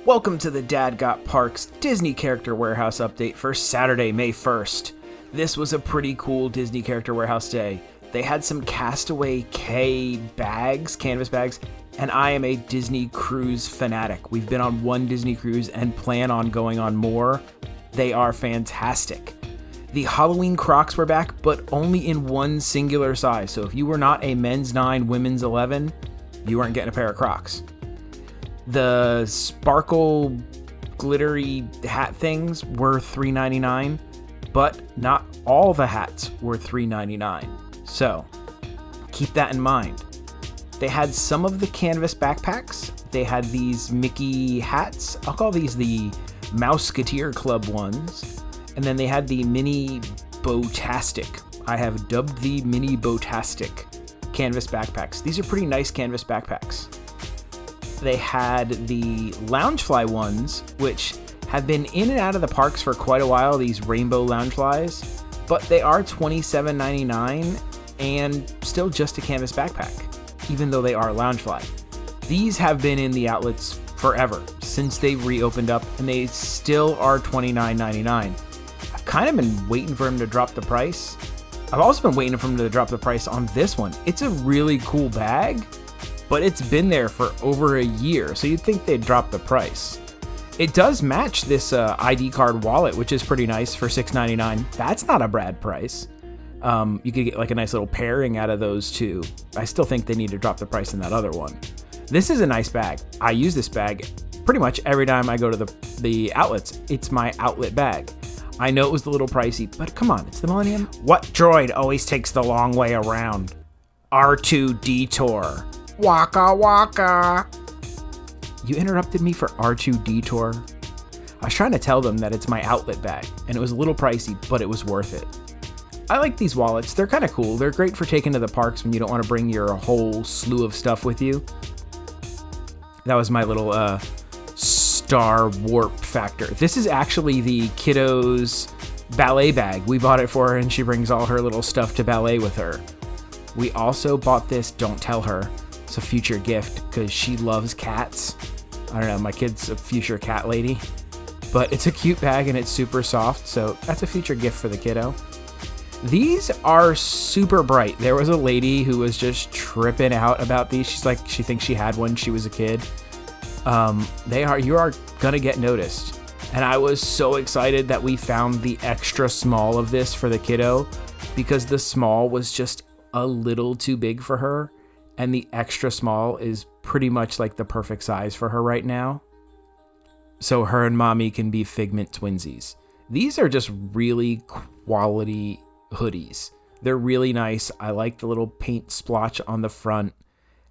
Welcome to the Dad Got Parks Disney Character Warehouse update for Saturday, May 1st. This was a pretty cool Disney Character Warehouse day. They had some Castaway K bags, canvas bags, and I am a Disney cruise fanatic. We've been on one Disney cruise and plan on going on more. They are fantastic. The Halloween Crocs were back, but only in one singular size. So if you were not a men's 9, women's 11, you weren't getting a pair of Crocs. The sparkle glittery hat things were $3.99, but not all the hats were $3.99. So keep that in mind. They had some of the canvas backpacks. They had these Mickey hats. I'll call these the Mouseketeer Club ones. And then they had the mini Botastic. I have dubbed the mini Botastic canvas backpacks. These are pretty nice canvas backpacks. They had the Loungefly ones, which have been in and out of the parks for quite a while, these rainbow Loungeflies, but they are $27.99 and still just a canvas backpack, even though they are Loungefly. These have been in the outlets forever, since they've reopened up, and they still are $29.99. I've kind of been waiting for them to drop the price. I've also been waiting for them to drop the price on this one. It's a really cool bag, but it's been there for over a year, so you'd think they'd drop the price. It does match this ID card wallet, which is pretty nice for $6.99. That's not a bad price. You could get like a nice little pairing out of those two. I still think they need to drop the price in that other one. This is a nice bag. I use this bag pretty much every time I go to the outlets. It's my outlet bag. I know it was a little pricey, but come on, it's the Millennium. What droid always takes the long way around? R2-D2. Waka waka. You interrupted me for R2-D2. I was trying to tell them that it's my outlet bag, and it was a little pricey, but it was worth it. I like these wallets. They're kind of cool. They're great for taking to the parks when you don't want to bring your whole slew of stuff with you. That was my little Star Warp Factor. This is actually the kiddo's ballet bag. We bought it for her, and she brings all her little stuff to ballet with her. We also bought this, don't tell her. It's a future gift because she loves cats. I don't know, my kid's a future cat lady. But it's a cute bag and it's super soft, so that's a future gift for the kiddo. These are super bright. There was a lady who was just tripping out about these. She's like, she thinks she had one when she was a kid. You are gonna get noticed. And I was so excited that we found the extra small of this for the kiddo because the small was just a little too big for her. And the extra small is pretty much like the perfect size for her right now. So her and mommy can be Figment twinsies. These are just really quality hoodies. They're really nice. I like the little paint splotch on the front.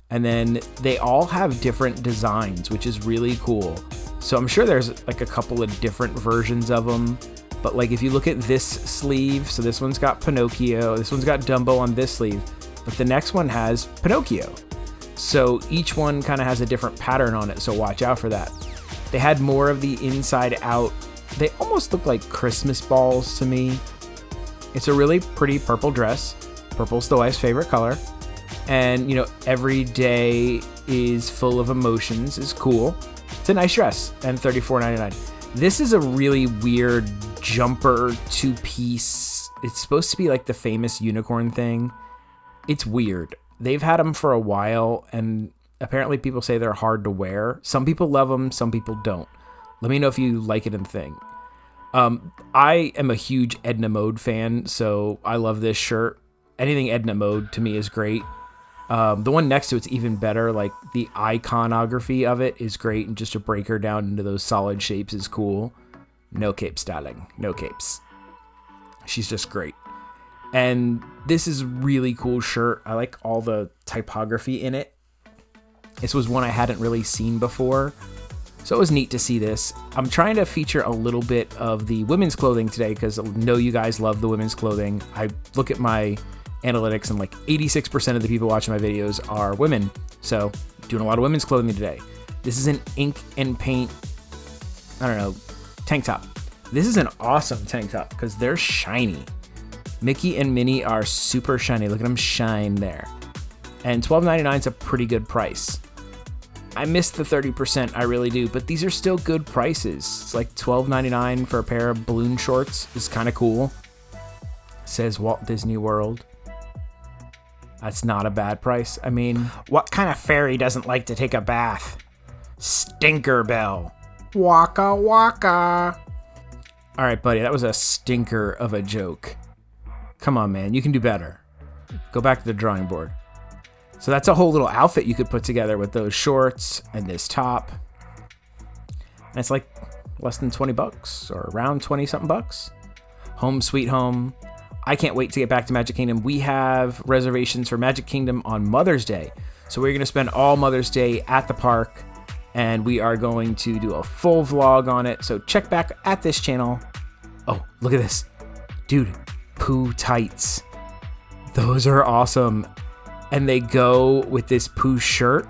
And then they all have different designs, which is really cool. So I'm sure there's like a couple of different versions of them. But like if you look at this sleeve, so this one's got Pinocchio, this one's got Dumbo on this sleeve. But the next one has Pinocchio. So each one kind of has a different pattern on it, so watch out for that. They had more of the inside out. They almost look like Christmas balls to me. It's a really pretty purple dress. Purple's the wife's favorite color. And, you know, every day is full of emotions is cool. It's a nice dress, and $34.99. This is a really weird jumper two-piece. It's supposed to be like the famous unicorn thing. It's weird. They've had them for a while, and apparently people say they're hard to wear. Some people love them, some people don't. Let me know if you like it and think. I am a huge Edna Mode fan, so I love this shirt. Anything Edna Mode to me is great. The one next to it's even better. Like the iconography of it is great, and just to break her down into those solid shapes is cool. No capes, darling. No capes. She's just great. And this is a really cool shirt. I like all the typography in it. This was one I hadn't really seen before, so it was neat to see this. I'm trying to feature a little bit of the women's clothing today because I know you guys love the women's clothing. I look at my analytics and like 86% of the people watching my videos are women, so doing a lot of women's clothing today. This is an ink and paint, I don't know, tank top. This is an awesome tank top because they're shiny. Mickey and Minnie are super shiny. Look at them shine there. And $12.99 is a pretty good price. I miss the 30%, I really do, but these are still good prices. It's like $12.99 for a pair of balloon shorts. It's kind of cool. Says Walt Disney World. That's not a bad price. I mean, what kind of fairy doesn't like to take a bath? Stinker Bell. Waka waka. All right, buddy, that was a stinker of a joke. Come on, man, you can do better. Go back to the drawing board. So that's a whole little outfit you could put together with those shorts and this top. And it's like less than $20 or around 20 something bucks. Home sweet home. I can't wait to get back to Magic Kingdom. We have reservations for Magic Kingdom on Mother's Day. So we're going to spend all Mother's Day at the park, and we are going to do a full vlog on it. So check back at this channel. Oh, look at this. Dude, Pooh tights. Those are awesome. And they go with this Pooh shirt,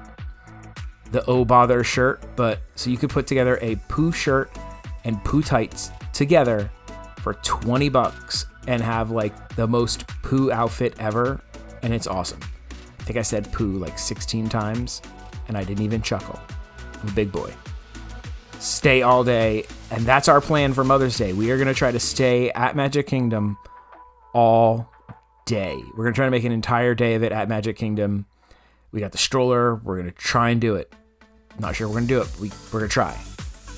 the Oh Bother shirt. But so you could put together a Pooh shirt and Pooh tights together for $20 and have like the most Pooh outfit ever. And it's awesome. I think I said Pooh like 16 times and I didn't even chuckle. I'm a big boy. Stay all day. And that's our plan for Mother's Day. We are going to try to stay at Magic Kingdom all day. We're going to try to make an entire day of it at Magic Kingdom. We got the stroller. We're going to try and do it. Not sure we're going to do it. We're going to try.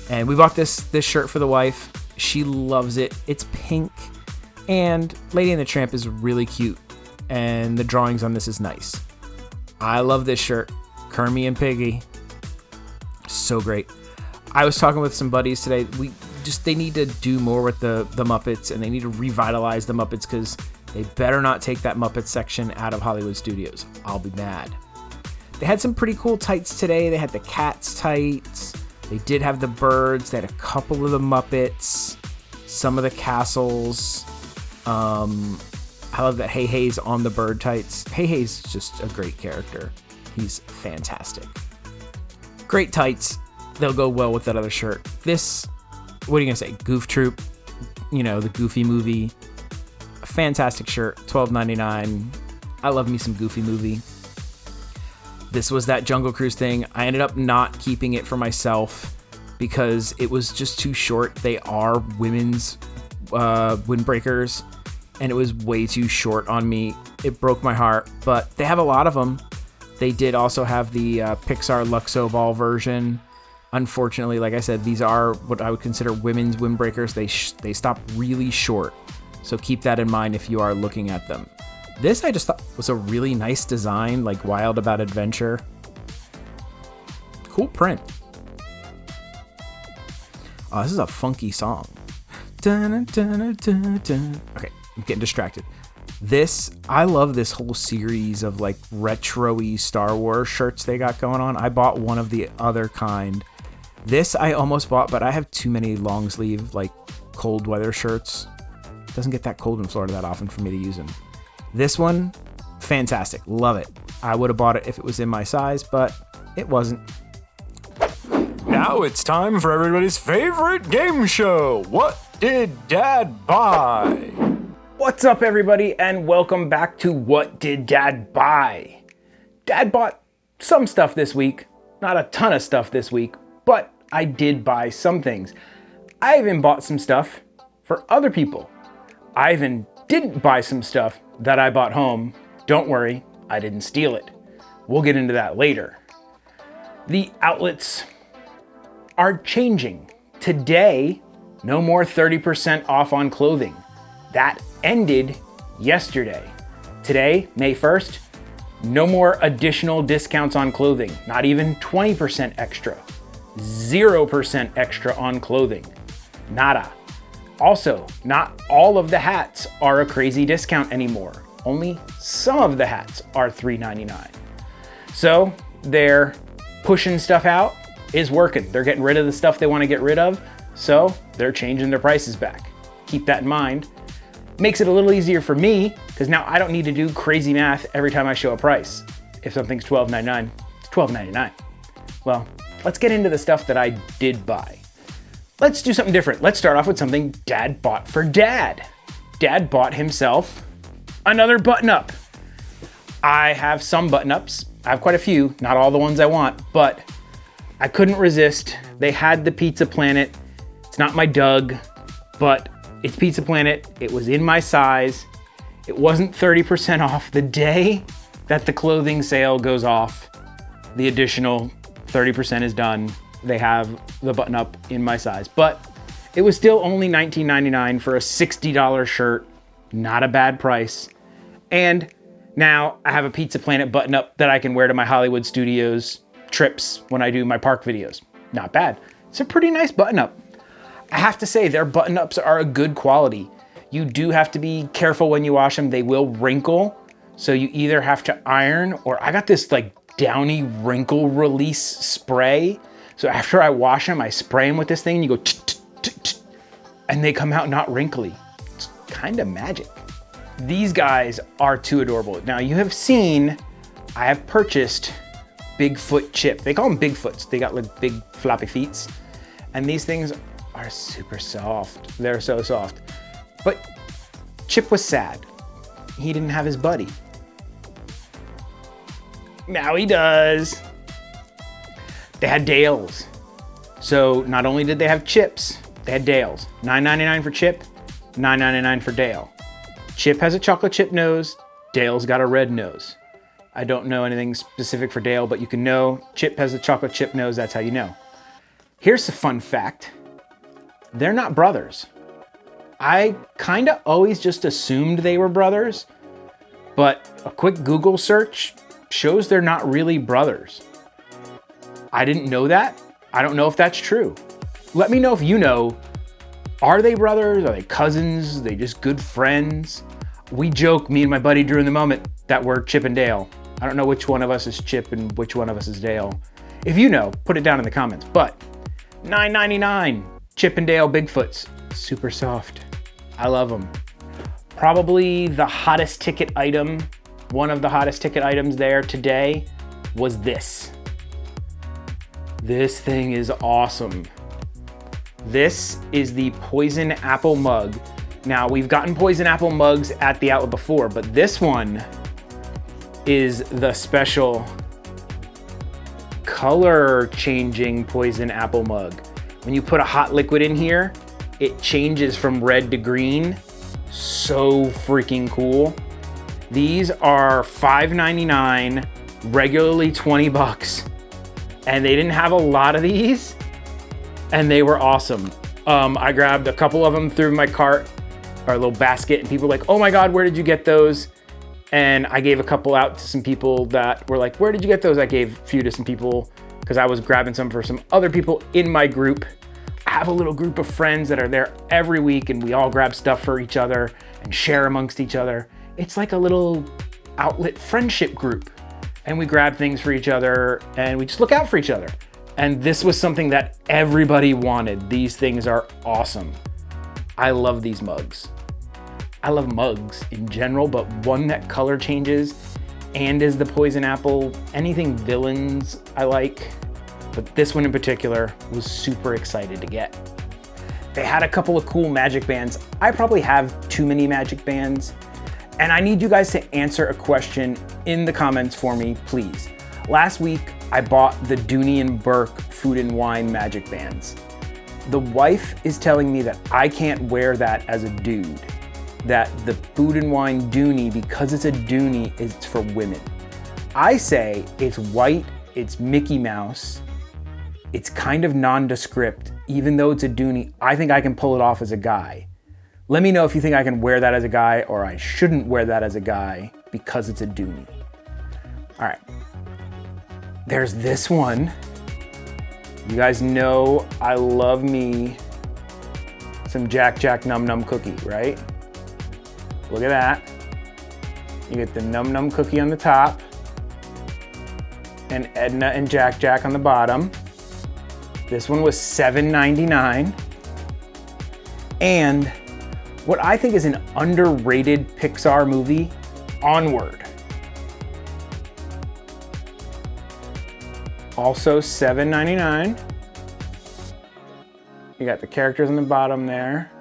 And we bought this shirt for the wife. She loves it. It's pink. And Lady and the Tramp is really cute. And the drawings on this is nice. I love this shirt. Kermie and Piggy. So great. I was talking with some buddies today. They need to do more with the Muppets, and they need to revitalize the Muppets because they better not take that Muppet section out of Hollywood Studios. I'll be mad. They had some pretty cool tights today. They had the Cats tights. They did have the birds. They had a couple of the Muppets. Some of the castles. I love that Hey Hey's on the bird tights. Hey Hey's just a great character. He's fantastic. Great tights. They'll go well with that other shirt. This, what are you going to say? Goof Troop. The Goofy movie. A fantastic shirt. $12.99. I love me some Goofy movie. This was that Jungle Cruise thing. I ended up not keeping it for myself because it was just too short. They are women's windbreakers, and it was way too short on me. It broke my heart, but they have a lot of them. They did also have the Pixar Luxo Ball version. Unfortunately, like I said, these are what I would consider women's windbreakers. They stop really short, so keep that in mind if you are looking at them. This I just thought was a really nice design, like Wild About Adventure. Cool print. Oh, this is a funky song. Dun, dun, dun, dun. Okay, I'm getting distracted. I love this whole series of like retro-y Star Wars shirts they got going on. I bought one of the other kind. This I almost bought, but I have too many long sleeve, like cold weather shirts. It doesn't get that cold in Florida that often for me to use them. This one, fantastic. Love it. I would have bought it if it was in my size, but it wasn't. Now it's time for everybody's favorite game show. What did Dad buy? What's up, everybody, and welcome back to What Did Dad Buy? Dad bought some stuff this week. Not a ton of stuff this week, but I did buy some things. I even bought some stuff for other people. I even didn't buy some stuff that I bought home. Don't worry, I didn't steal it. We'll get into that later. The outlets are changing. Today, no more 30% off on clothing. That ended yesterday. Today, May 1st, no more additional discounts on clothing. Not even 20% extra. 0% extra on clothing. Nada. Also, not all of the hats are a crazy discount anymore. Only some of the hats are $3.99. So they're pushing stuff out is working. They're getting rid of the stuff they want to get rid of, so they're changing their prices back. Keep that in mind. Makes it a little easier for me, because now I don't need to do crazy math every time I show a price. If something's $12.99, it's $12.99. Well, let's get into the stuff that I did buy. Let's do something different. Let's start off with something Dad bought for Dad. Dad bought himself another button-up. I have some button-ups. I have quite a few, not all the ones I want, but I couldn't resist. They had the Pizza Planet. It's not my Doug, but it's Pizza Planet. It was in my size. It wasn't 30% off. The day that the clothing sale goes off, the additional 30% is done. They have the button up in my size, but it was still only $19.99 for a $60 shirt. Not a bad price. And now I have a Pizza Planet button up that I can wear to my Hollywood Studios trips when I do my park videos. Not bad. It's a pretty nice button up. I have to say their button ups are a good quality. You do have to be careful when you wash them. They will wrinkle. So you either have to iron, or I got this like Downy wrinkle release spray. So after I wash them, I spray them with this thing and you go and they come out not wrinkly. It's kind of magic. These guys are too adorable. Now you have seen, I have purchased Bigfoot Chip. They call them Bigfoots. They got like big floppy feet. And these things are super soft. They're so soft. But Chip was sad. He didn't have his buddy. Now he does. They had Dales. So not only did they have Chips, they had Dales. $9.99 for Chip, $9.99 for Dale. Chip has a chocolate chip nose. Dale's got a red nose. I don't know anything specific for Dale, but you can know Chip has a chocolate chip nose. That's how you know. Here's a fun fact. They're not brothers. I kind of always just assumed they were brothers, but a quick Google search shows they're not really brothers. I didn't know that. I don't know if that's true. Let me know if you know. Are they brothers? Are they cousins? Are they just good friends? We joke, me and my buddy Drew in the moment, that we're Chip and Dale. I don't know which one of us is Chip and which one of us is Dale. If you know, put it down in the comments. But $9.99, Chip and Dale Bigfoots. Super soft. I love them. Probably the hottest ticket item, one of the hottest ticket items there today was this. This thing is awesome. This is the Poison Apple mug. Now, we've gotten Poison Apple mugs at the outlet before, but this one is the special color changing Poison Apple mug. When you put a hot liquid in here, it changes from red to green. So freaking cool. These are $5.99, regularly $20, and they didn't have a lot of these, and they were awesome. I grabbed a couple of them, threw in my cart, or a little basket, and people were like, oh my God, where did you get those? And I gave a couple out to some people that were like, where did you get those? I gave a few to some people because I was grabbing some for some other people in my group. I have a little group of friends that are there every week, and we all grab stuff for each other and share amongst each other. It's like a little outlet friendship group, and we grab things for each other and we just look out for each other. And this was something that everybody wanted. These things are awesome. I love these mugs. I love mugs in general, but one that color changes and is the Poison Apple, anything villains I like, but this one in particular was super excited to get. They had a couple of cool magic bands. I probably have too many magic bands, and I need you guys to answer a question in the comments for me, please. Last week, I bought the Dooney and Burke Food and Wine magic bands. The wife is telling me that I can't wear that as a dude, that the Food and Wine Dooney, because it's a Dooney, it's for women. I say it's white, it's Mickey Mouse, it's kind of nondescript. Even though it's a Dooney, I think I can pull it off as a guy. Let me know if you think I can wear that as a guy or I shouldn't wear that as a guy because it's a Dooney. All right. There's this one. You guys know I love me some Jack Jack Num Num cookie, right? Look at that. You get the Num Num cookie on the top and Edna and Jack Jack on the bottom. This one was $7.99. And what I think is an underrated Pixar movie, Onward. Also $7.99. You got the characters on the bottom there.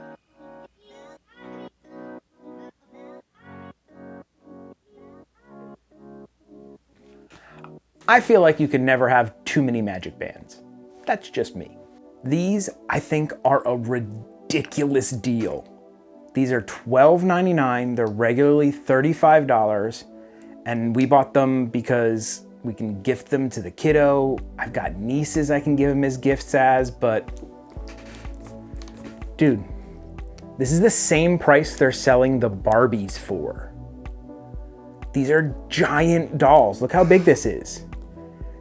I feel like you can never have too many magic bands. That's just me. These, I think, are a ridiculous deal. These are $12.99. They're regularly $35. And we bought them because we can gift them to the kiddo. I've got nieces I can give them as gifts as, but dude, this is the same price they're selling the Barbies for. These are giant dolls. Look how big this is.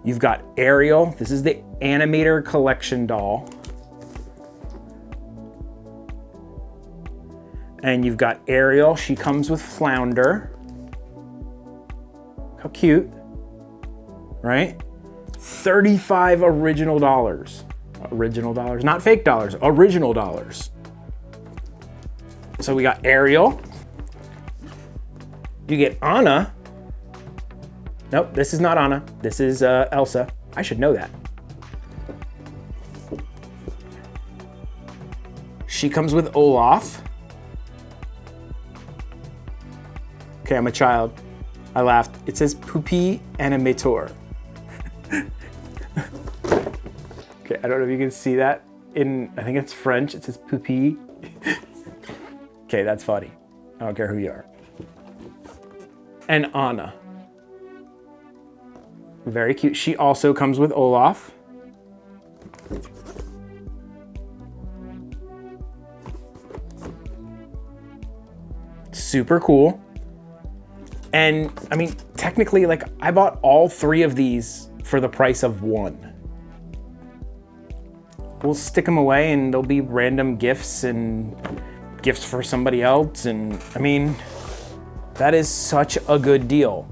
You've got Ariel. This is the Animator Collection doll. And you've got Ariel. She comes with Flounder. How cute, right? 35 original dollars. Original dollars, not fake dollars, original dollars. So we got Ariel. You get Anna. Nope, this is not Anna. This is Elsa. I should know that. She comes with Olaf. Okay, I'm a child. I laughed. It says Poupée Animator. Okay, I don't know if you can see that. I think it's French. It says Poupée. Okay, that's funny. I don't care who you are. And Anna. Very cute. She also comes with Olaf. Super cool. And I mean, technically, like, I bought all 3 of these for the price of 1. We'll stick them away and they'll be random gifts and gifts for somebody else. And I mean, that is such a good deal.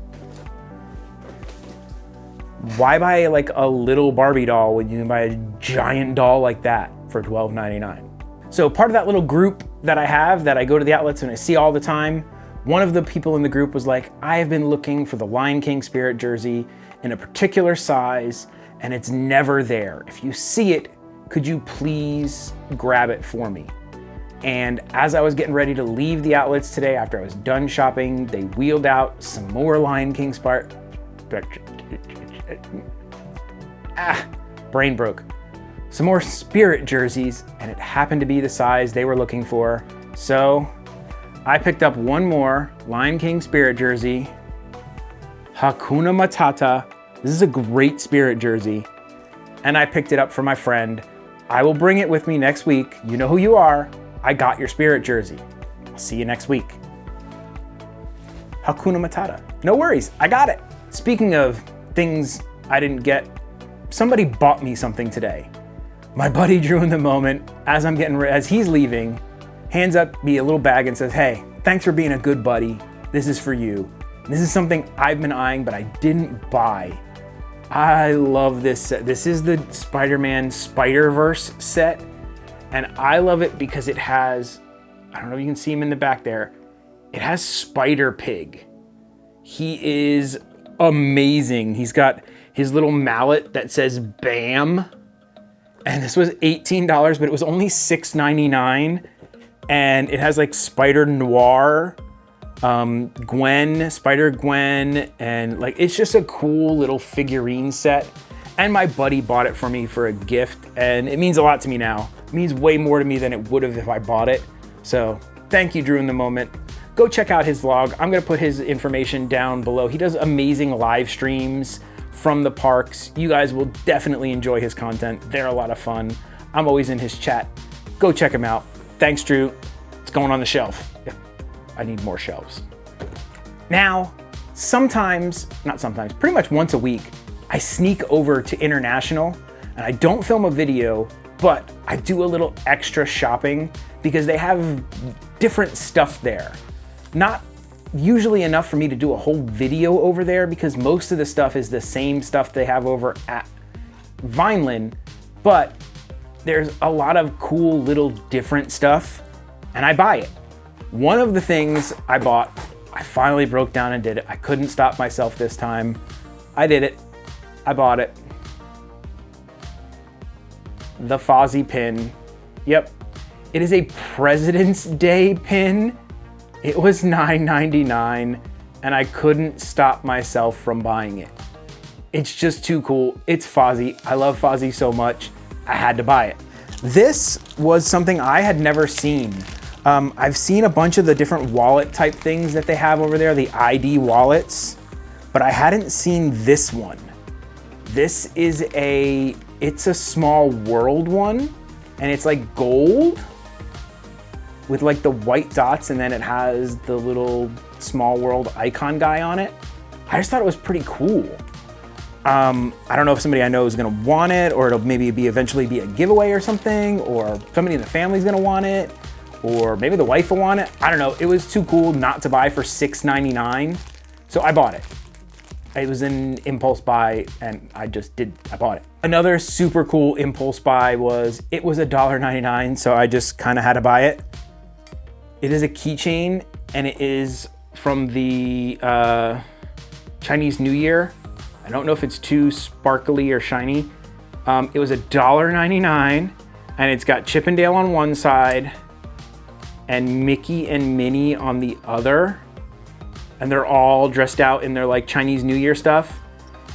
Why buy like a little Barbie doll when you can buy a giant doll like that for $12.99? So part of that little group that I have that I go to the outlets and I see all the time, one of the people in the group was like, I have been looking for the Lion King Spirit jersey in a particular size and it's never there. If you see it, could you please grab it for me? And as I was getting ready to leave the outlets today, after I was done shopping, they wheeled out some more Lion King Spirit. Brain broke. Some more Spirit jerseys, and it happened to be the size they were looking for. So I picked up one more Lion King Spirit jersey. Hakuna Matata. This is a great Spirit jersey. And I picked it up for my friend. I will bring it with me next week. You know who you are. I got your Spirit jersey. I'll see you next week. Hakuna Matata. No worries, I got it. Speaking of things I didn't get, somebody bought me something today. My buddy Drew in the moment, as he's leaving, hands up me a little bag and says, hey, thanks for being a good buddy. This is for you. This is something I've been eyeing, but I didn't buy. I love this set. This is the Spider-Man Spider-Verse set. And I love it because it has, I don't know if you can see him in the back there, it has Spider-Pig. He is amazing. He's got his little mallet that says BAM. And this was $18, but it was only $6.99. And it has like Spider-Noir, Gwen, Spider-Gwen, and like, it's just a cool little figurine set. And my buddy bought it for me for a gift, and it means a lot to me now. It means way more to me than it would have if I bought it. So thank you, Drew in the moment. Go check out his vlog. I'm gonna put his information down below. He does amazing live streams from the parks. You guys will definitely enjoy his content. They're a lot of fun. I'm always in his chat. Go check him out. Thanks, Drew. It's going on the shelf. I need more shelves. Now, pretty much once a week, I sneak over to International and I don't film a video, but I do a little extra shopping because they have different stuff there. Not usually enough for me to do a whole video over there because most of the stuff is the same stuff they have over at Vineland, but there's a lot of cool little different stuff and I buy it. One of the things I bought, I finally broke down and did it. I couldn't stop myself this time. I did it. I bought it. The Fozzie pin. Yep. It is a President's Day pin. It was $9.99 and I couldn't stop myself from buying it. It's just too cool. It's Fozzie. I love Fozzie so much. I had to buy it. This was something I had never seen. I've seen a bunch of the different wallet type things that they have over there, the ID wallets, but I hadn't seen this one. This is it's a small world one, and it's like gold with like the white dots, and then it has the little small world icon guy on it. I just thought it was pretty cool. I don't know if somebody I know is gonna want it, or it'll maybe eventually be a giveaway or something, or somebody in the family's gonna want it, or maybe the wife will want it. I don't know. It was too cool not to buy for $6.99, so I bought it. It was an impulse buy, and I bought it. Another super cool impulse buy it was $1.99, so I just kind of had to buy it. It is a keychain, and it is from the Chinese New Year. I don't know if it's too sparkly or shiny. It was $1.99, and it's got Chip and Dale on one side and Mickey and Minnie on the other. And they're all dressed out in their like Chinese New Year stuff.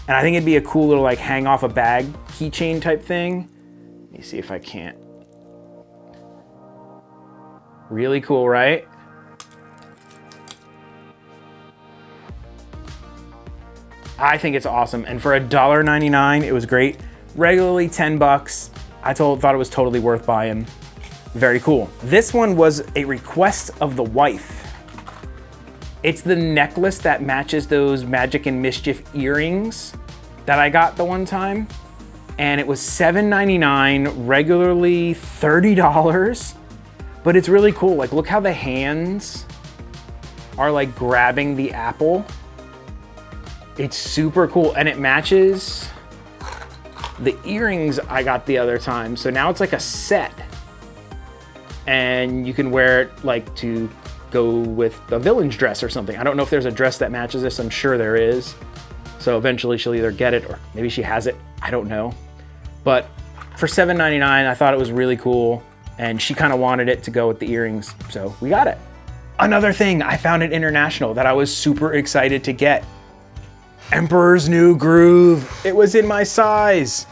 And I think it'd be a cool little like hang off a bag keychain type thing. Let me see if I can't. Really cool, right? I think it's awesome. And for $1.99, it was great. Regularly $10. I thought it was totally worth buying. Very cool. This one was a request of the wife. It's the necklace that matches those Magic and Mischief earrings that I got the one time. And it was $7.99, regularly $30. But it's really cool. Like, look how the hands are like grabbing the apple. It's super cool, and it matches the earrings I got the other time. So now it's like a set, and you can wear it like to go with a villain's dress or something. I don't know if there's a dress that matches this. I'm sure there is. So eventually she'll either get it or maybe she has it. I don't know. But for $7.99, I thought it was really cool, and she kind of wanted it to go with the earrings, so we got it. Another thing I found at International that I was super excited to get. Emperor's New Groove. It was in my size.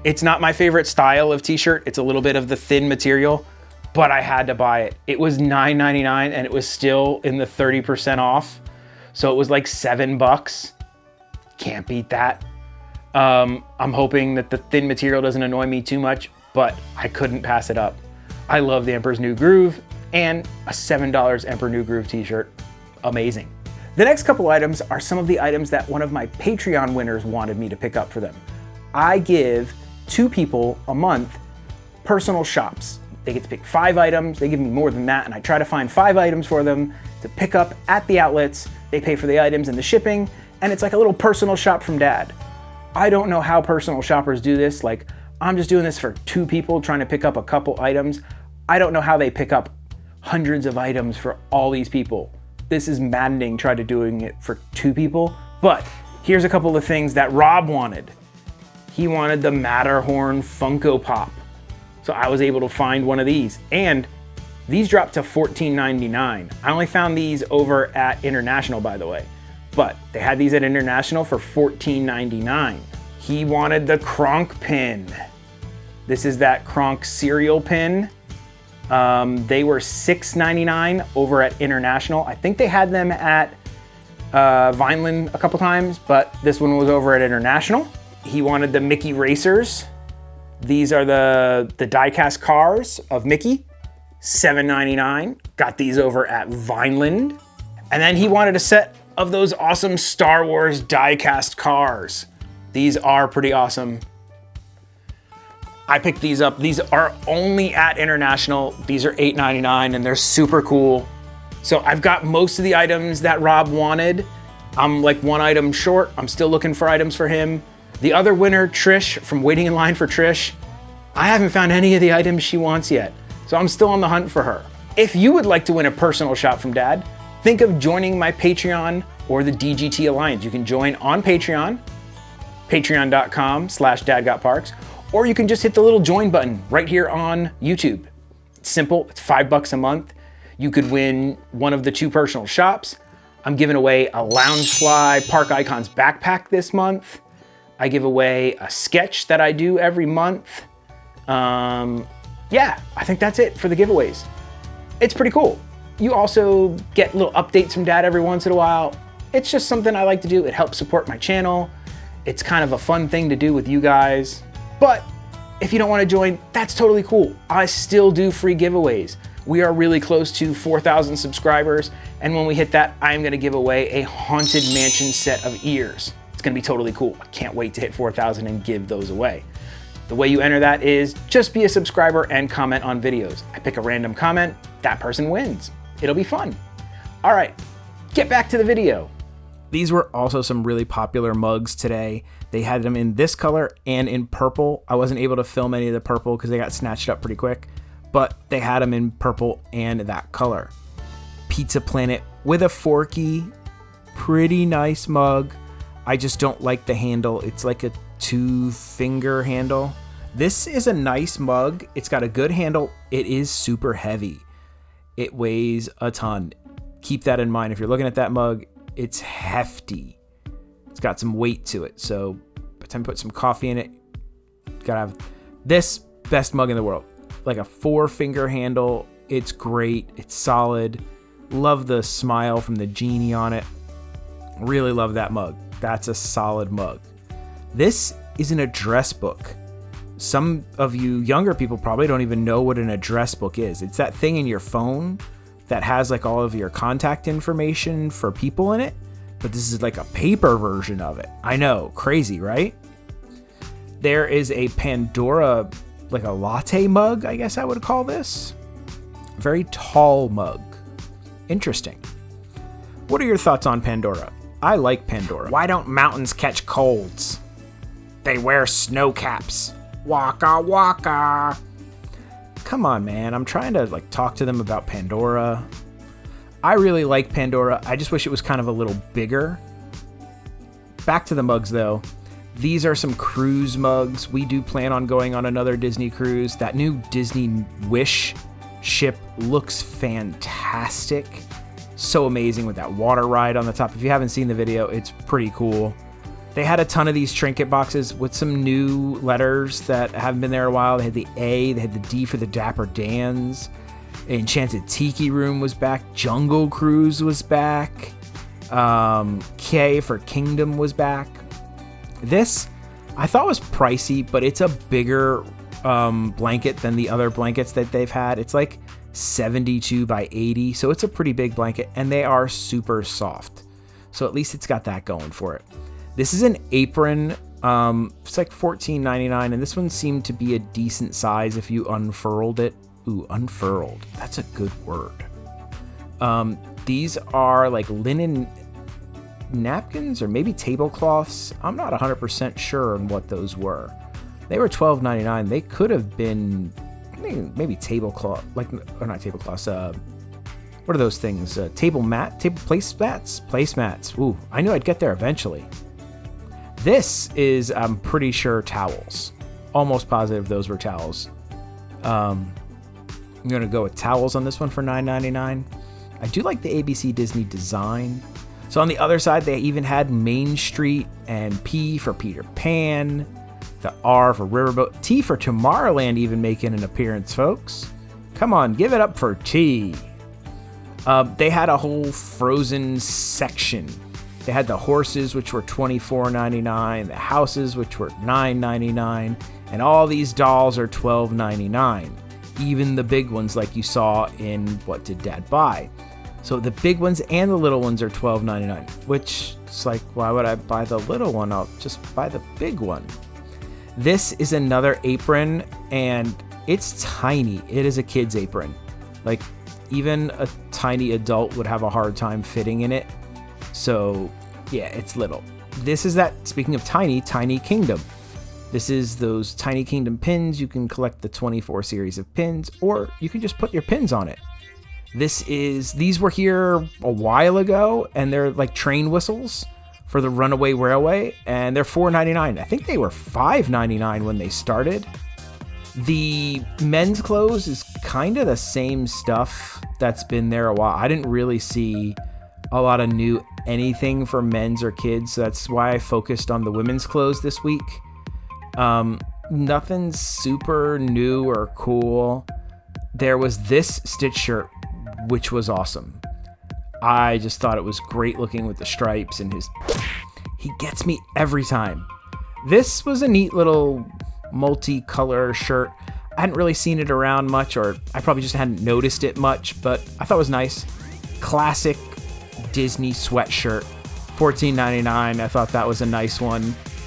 It's not my favorite style of t-shirt. It's a little bit of the thin material, but I had to buy it. It was $9.99, and it was still in the 30% off. So it was like $7. Can't beat that. I'm hoping that the thin material doesn't annoy me too much, but I couldn't pass it up. I love the Emperor's New Groove, and a $7 Emperor New Groove t-shirt. Amazing. The next couple items are some of the items that one of my Patreon winners wanted me to pick up for them. I give 2 people a month personal shops. They get to pick 5 items. They give me more than that, and I try to find 5 items for them to pick up at the outlets. They pay for the items and the shipping, and it's like a little personal shop from Dad. I don't know how personal shoppers do this. Like, I'm just doing this for 2 people trying to pick up a couple items. I don't know how they pick up hundreds of items for all these people. This is maddening, trying to doing it for 2 people. But here's a couple of things that Rob wanted. He wanted the Matterhorn Funko Pop. So I was able to find one of these. And these dropped to $14.99. I only found these over at International, by the way. But they had these at International for $14.99. He wanted the Kronk pin. This is that Kronk cereal pin. They were $6.99 over at International. I think they had them at Vineland a couple times, but this one was over at International. He wanted the Mickey Racers. These are the die-cast cars of Mickey, $7.99. Got these over at Vineland. And then he wanted a set of those awesome Star Wars die-cast cars. These are pretty awesome. I picked these up. These are only at International. These are $8.99, and they're super cool. So I've got most of the items that Rob wanted. I'm like 1 item short. I'm still looking for items for him. The other winner, Trish, from Waiting in Line for Trish, I haven't found any of the items she wants yet. So I'm still on the hunt for her. If you would like to win a personal shop from Dad, think of joining my Patreon or the DGT Alliance. You can join on Patreon, patreon.com/dadgotparks, or you can just hit the little join button right here on YouTube. It's simple, it's $5 a month. You could win one of the 2 personal shops. I'm giving away a Loungefly Park Icons backpack this month. I give away a sketch that I do every month. Yeah, I think that's it for the giveaways. It's pretty cool. You also get little updates from Dad every once in a while. It's just something I like to do. It helps support my channel. It's kind of a fun thing to do with you guys. But if you don't want to join, that's totally cool. I still do free giveaways. We are really close to 4,000 subscribers. And when we hit that, I'm going to give away a Haunted Mansion set of ears. It's going to be totally cool. I can't wait to hit 4,000 and give those away. The way you enter that is just be a subscriber and comment on videos. I pick a random comment, that person wins. It'll be fun. All right, get back to the video. These were also some really popular mugs today. They had them in this color and in purple. I wasn't able to film any of the purple because they got snatched up pretty quick, but they had them in purple and that color. Pizza Planet with a Forky, pretty nice mug. I just don't like the handle. It's like a 2-finger handle. This is a nice mug. It's got a good handle. It is super heavy. It weighs a ton. Keep that in mind. If you're looking at that mug, it's hefty. It's got some weight to it. So by the time you put some coffee in it, you gotta have this best mug in the world. Like a 4-finger handle. It's great. It's solid. Love the smile from the genie on it. Really love that mug. That's a solid mug. This is an address book. Some of you younger people probably don't even know what an address book is. It's that thing in your phone that has like all of your contact information for people in it, but this is like a paper version of it. I know, crazy, right? There is a Pandora, like a latte mug, I guess I would call this. Very tall mug. Interesting. What are your thoughts on Pandora? I like Pandora. Why don't mountains catch colds? They wear snow caps. Waka waka. Come on, man. I'm trying to like talk to them about Pandora. I really like Pandora. I just wish it was kind of a little bigger. Back to the mugs though. These are some cruise mugs. We do plan on going on another Disney cruise. That new Disney Wish ship looks fantastic. So amazing with that water ride on the top. If you haven't seen the video, it's pretty cool. They had a ton of these trinket boxes with some new letters that haven't been there a while. They had the A, they had the D for the Dapper Dans. Enchanted Tiki Room was back. Jungle Cruise was back. K for Kingdom was back. This, I thought was pricey, but it's a bigger blanket than the other blankets that they've had. It's like 72 by 80, so it's a pretty big blanket, and they are super soft. So at least it's got that going for it. This is an apron. It's like $14.99, and this one seemed to be a decent size if you unfurled it. Ooh, unfurled. That's a good word. These are like linen napkins or maybe tablecloths. I'm not 100% sure on what those were. They were $12.99. They could have been maybe tablecloth, like, or not tablecloths. What are those things? Table placemats. Ooh, I knew I'd get there eventually. This is, I'm pretty sure, towels. Almost positive those were towels. I'm going to go with towels on this one for $9.99. I do like the ABC Disney design. So on the other side, they even had Main Street and P for Peter Pan, the R for Riverboat, T for Tomorrowland even making an appearance, folks. Come on, give it up for T. They had a whole Frozen section. They had the horses, which were $24.99, the houses, which were $9.99, and all these dolls are $12.99. Even the big ones like you saw in What Did Dad Buy? So the big ones and the little ones are $12.99, which it's like, why would I buy the little one? I'll just buy the big one. This is another apron, and it's tiny. It is a kid's apron. Like, even a tiny adult would have a hard time fitting in it. So, yeah, it's little. This is that, speaking of tiny, Tiny Kingdom. This is those Tiny Kingdom pins. You can collect the 24 series of pins, or you can just put your pins on it. These were here a while ago, and they're like train whistles for the Runaway Railway, and they're $4.99. I think they were $5.99 when they started. The men's clothes is kind of the same stuff that's been there a while. I didn't really see a lot of new anything for men's or kids, so that's why I focused on the women's clothes this week. Nothing super new or cool. There was this Stitch shirt, which was awesome. I just thought it was great looking with the stripes and he gets me every time. This was a neat little multicolor shirt. I hadn't really seen it around much, or I probably just hadn't noticed it much, but I thought it was nice. Classic Disney sweatshirt, $14.99. I thought that was a nice one.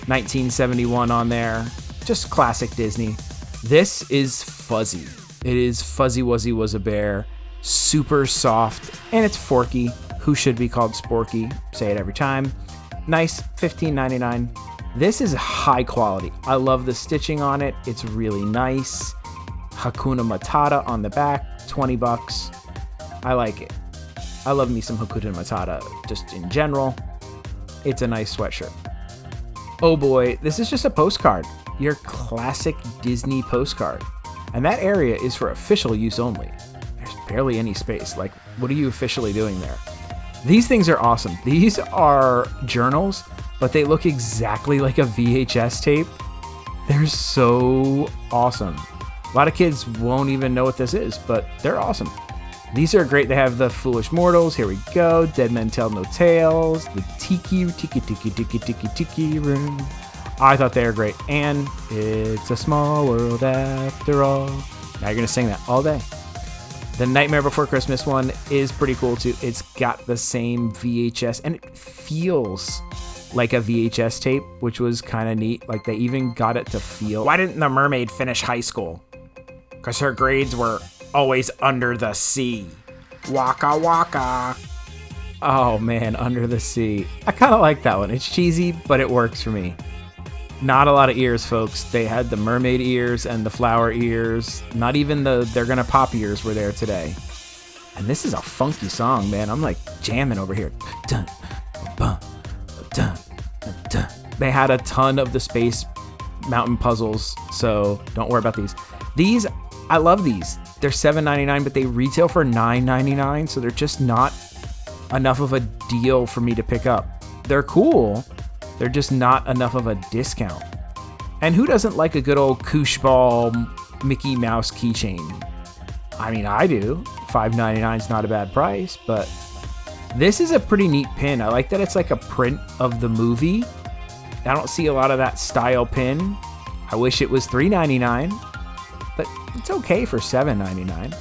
1971 on there. Just classic Disney. This is Fuzzy. It is Fuzzy Wuzzy Was a Bear. Super soft, and it's Forky, who should be called Sporky. Say it every time. Nice, $15.99. This is high quality. I love the stitching on it. It's really nice. Hakuna Matata on the back, $20. I like it. I love me some Hakuna Matata just in general. It's a nice sweatshirt. Oh boy, this is just a postcard. Your classic Disney postcard. And that area is for official use only. There's barely any space. Like, what are you officially doing there? These things are awesome. These are journals, but they look exactly like a VHS tape. They're so awesome. A lot of kids won't even know what this is, but they're awesome. These are great. They have the Foolish Mortals. Here we go. Dead Men Tell No Tales. The Tiki Room. I thought they were great. And It's a Small World After All. Now you're going to sing that all day. The Nightmare Before Christmas one is pretty cool too. It's got the same VHS and it feels like a VHS tape, which was kind of neat. Like they even got it to feel. Why didn't the mermaid finish high school? Because her grades were always under the sea. Waka waka. Oh man, Under the Sea. I kind of like that one. It's cheesy, but it works for me. Not a lot of ears, folks. They had the mermaid ears and the flower ears. Not even the They're Gonna Pop ears were there today. And this is a funky song, man. I'm like jamming over here. Dun, bum, dun, dun. They had a ton of the Space Mountain puzzles, so don't worry about these. These, I love these. They're $7.99, but they retail for $9.99, so they're just not enough of a deal for me to pick up. They're cool. They're just not enough of a discount. And who doesn't like a good old koosh ball Mickey Mouse keychain? I mean, I do. $5.99 is not a bad price, but this is a pretty neat pin. I like that it's like a print of the movie. I don't see a lot of that style pin. I wish it was $3.99, but it's okay for $7.99.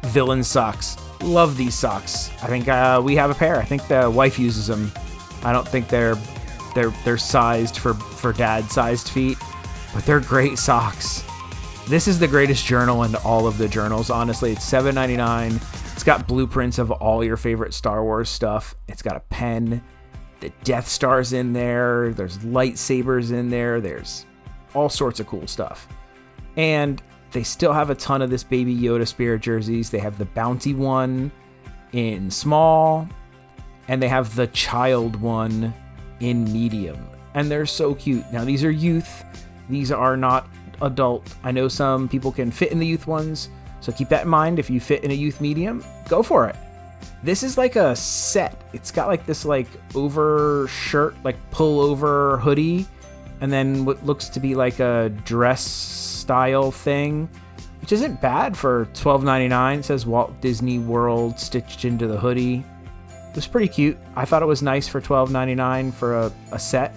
Villain socks. Love these socks. I think we have a pair. I think the wife uses them. I don't think they're sized for dad-sized feet, but they're great socks. This is the greatest journal in all of the journals, honestly. It's $7.99. It's got blueprints of all your favorite Star Wars stuff. It's got a pen. The Death Star's in there. There's lightsabers in there. There's all sorts of cool stuff. And they still have a ton of this Baby Yoda Spirit jerseys. They have the Bounty one in small, and they have the child one in medium. And they're so cute. Now, these are youth. These are not adult. I know some people can fit in the youth ones, so keep that in mind. If you fit in a youth medium, go for it. This is like a set. It's got like this like over shirt, like pull over hoodie, and then what looks to be like a dress style thing, which isn't bad for $12.99. It says Walt Disney World stitched into the hoodie. It was pretty cute. I thought it was nice for $12.99 for a set.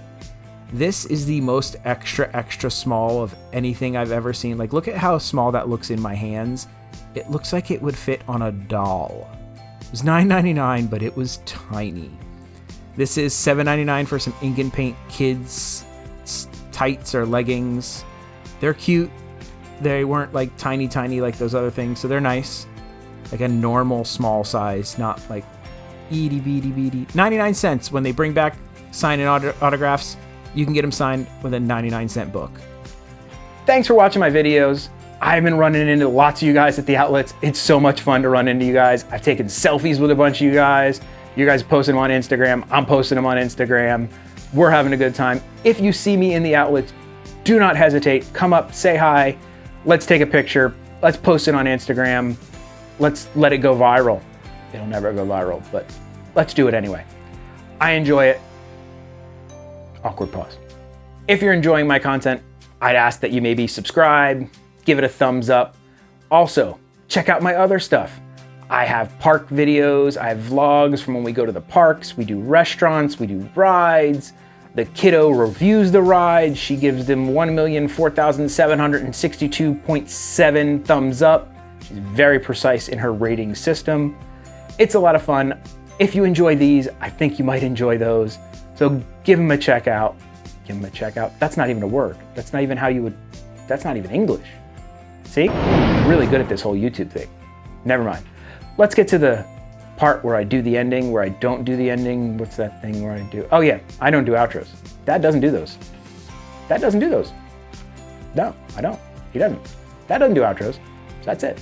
This is the most extra small of anything I've ever seen. Like, look at how small that looks in my hands. It looks like it would fit on a doll. It was $9.99, but it was tiny. This is $7.99 for some ink and paint kids tights or leggings. They're cute. They weren't like tiny like those other things, so they're nice. Like a normal small size, not like itty bitty. 99 cents. When they bring back sign and autographs, you can get them signed with a 99-cent book. Thanks for watching my videos. I've been running into lots of you guys at the outlets. It's so much fun to run into you guys. I've taken selfies with a bunch of you guys. You guys posting them on Instagram. I'm posting them on Instagram. We're having a good time. If you see me in the outlets, do not hesitate. Come up, say hi. Let's take a picture. Let's post it on Instagram. Let's let it go viral. It'll never go viral, but let's do it anyway. I enjoy it. Awkward pause. If you're enjoying my content, I'd ask that you maybe subscribe, give it a thumbs up. Also, check out my other stuff. I have park videos, I have vlogs from when we go to the parks, we do restaurants, we do rides. The kiddo reviews the ride. She gives them 1,004,762.7 thumbs up. She's very precise in her rating system. It's a lot of fun. If you enjoy these, I think you might enjoy those. So give them a check out. Give them a check out. That's not even a word. That's not even how you would, that's not even English. See? I'm really good at this whole YouTube thing. Never mind. Let's get to the part where I do the ending, where I don't do the ending. What's that thing where I do? Oh yeah, I don't do outros. Dad doesn't do those. Dad doesn't do those. No, I don't. He doesn't. Dad doesn't do outros. So that's it.